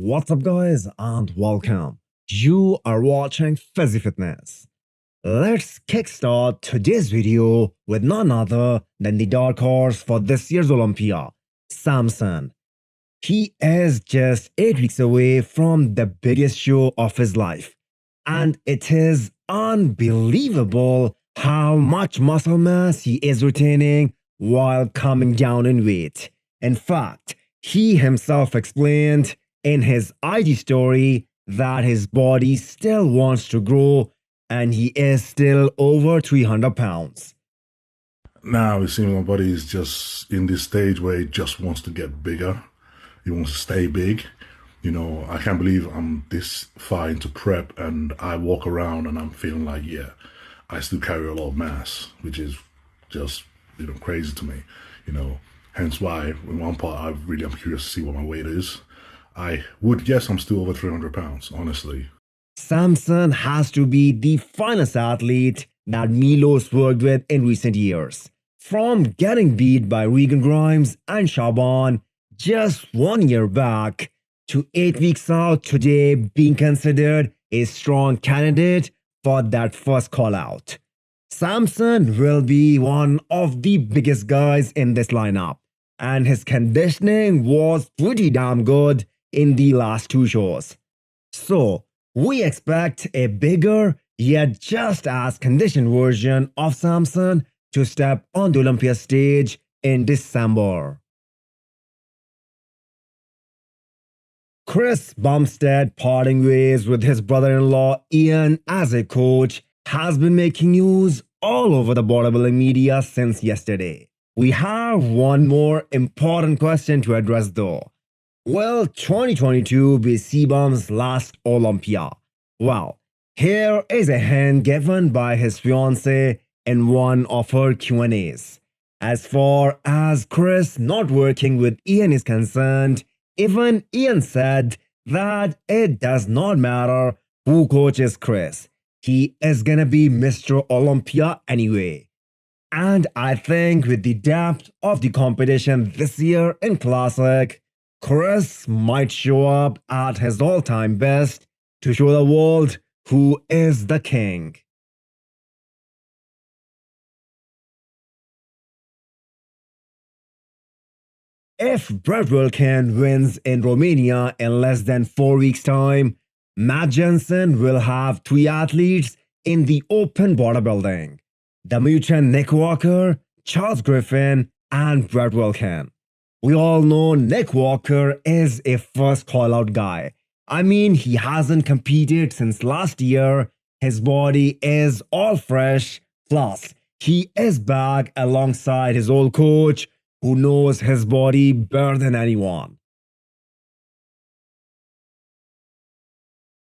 What's up guys and welcome. You are watching Fazi Fitness. Let's kickstart today's video with none other than the dark horse for this year's Olympia, Samson. He is just 8 weeks away from the biggest show of his life, and it is unbelievable how much muscle mass he is retaining while coming down in weight. In fact, he himself explained in his IG story that his body still wants to grow and he is still over 300 pounds. Now it seems my body is just in this stage where it just wants to get bigger. It wants to stay big. You know, I can't believe I'm this far into prep and I walk around and I'm feeling like, yeah, I still carry a lot of mass, which is just, crazy to me, Hence why, in one part, I really am curious to see what my weight is. I would guess I'm still over 300 pounds, honestly. Samson has to be the finest athlete that Milos worked with in recent years. From getting beat by Regan Grimes and Shaban just 1 year back, to 8 weeks out today being considered a strong candidate for that first call-out. Samson will be one of the biggest guys in this lineup, and his conditioning was pretty damn good in the last two shows. So, we expect a bigger yet just as conditioned version of Samson to step on the Olympia stage in December. Chris Bumstead parting ways with his brother-in-law Iain as a coach has been making news all over the bodybuilding media since yesterday. We have one more important question to address though. Will 2022 be Cbum's last Olympia? Well, here is a hint given by his fiancée in one of her Q&As. As far as Chris not working with Iain is concerned, even Iain said that it does not matter who coaches Chris. He is gonna be Mr. Olympia anyway. And I think with the depth of the competition this year in Classic, Chris might show up at his all-time best to show the world who is the king. If Brett Wilkin wins in Romania in less than 4 weeks' time, Matt Jensen will have 3 athletes in the open bodybuilding. The mutant Nick Walker, Charles Griffen, and Brett Wilkin. We all know Nick Walker is a first call-out guy. I mean, he hasn't competed since last year, his body is all fresh, plus he is back alongside his old coach who knows his body better than anyone.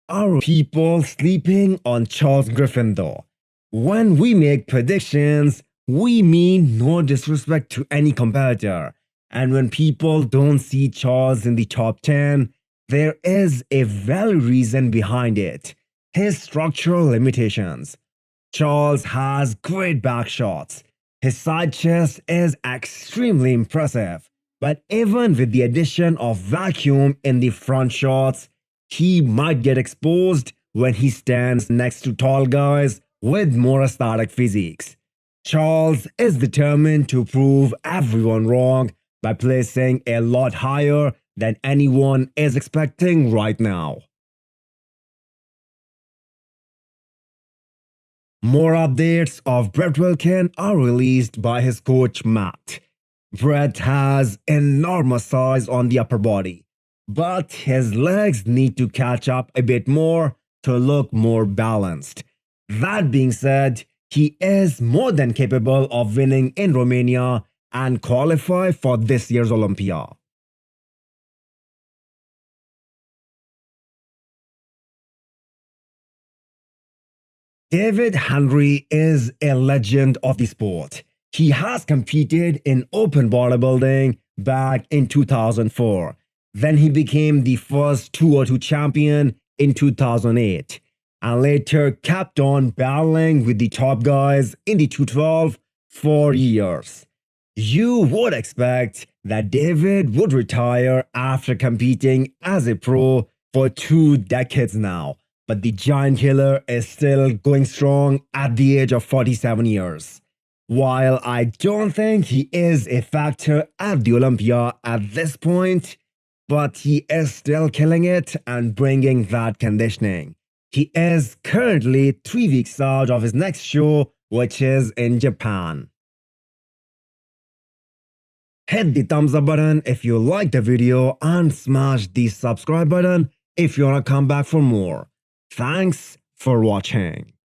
Are people sleeping on Charles Griffen though? When we make predictions, we mean no disrespect to any competitor. And when people don't see Charles in the top 10, there is a valid reason behind it. His structural limitations. Charles has great back shots. His side chest is extremely impressive. But even with the addition of vacuum in the front shots, he might get exposed when he stands next to tall guys with more aesthetic physiques. Charles is determined to prove everyone wrong by placing a lot higher than anyone is expecting right now. More updates of Brett Wilkin are released by his coach Matt. Brett has enormous size on the upper body, but his legs need to catch up a bit more to look more balanced. That being said, he is more than capable of winning in Romania and qualify for this year's Olympia. David Henry is a legend of the sport. He has competed in open bodybuilding back in 2004. Then he became the first 202 champion in 2008. And later kept on battling with the top guys in the 212 for years. You would expect that David would retire after competing as a pro for 2 decades now. But the giant killer is still going strong at the age of 47 years. While I don't think he is a factor at the Olympia at this point, but he is still killing it and bringing that conditioning. He is currently 3 weeks out of his next show, which is in Japan. Hit the thumbs up button if you liked the video and smash the subscribe button if you want to come back for more. Thanks for watching.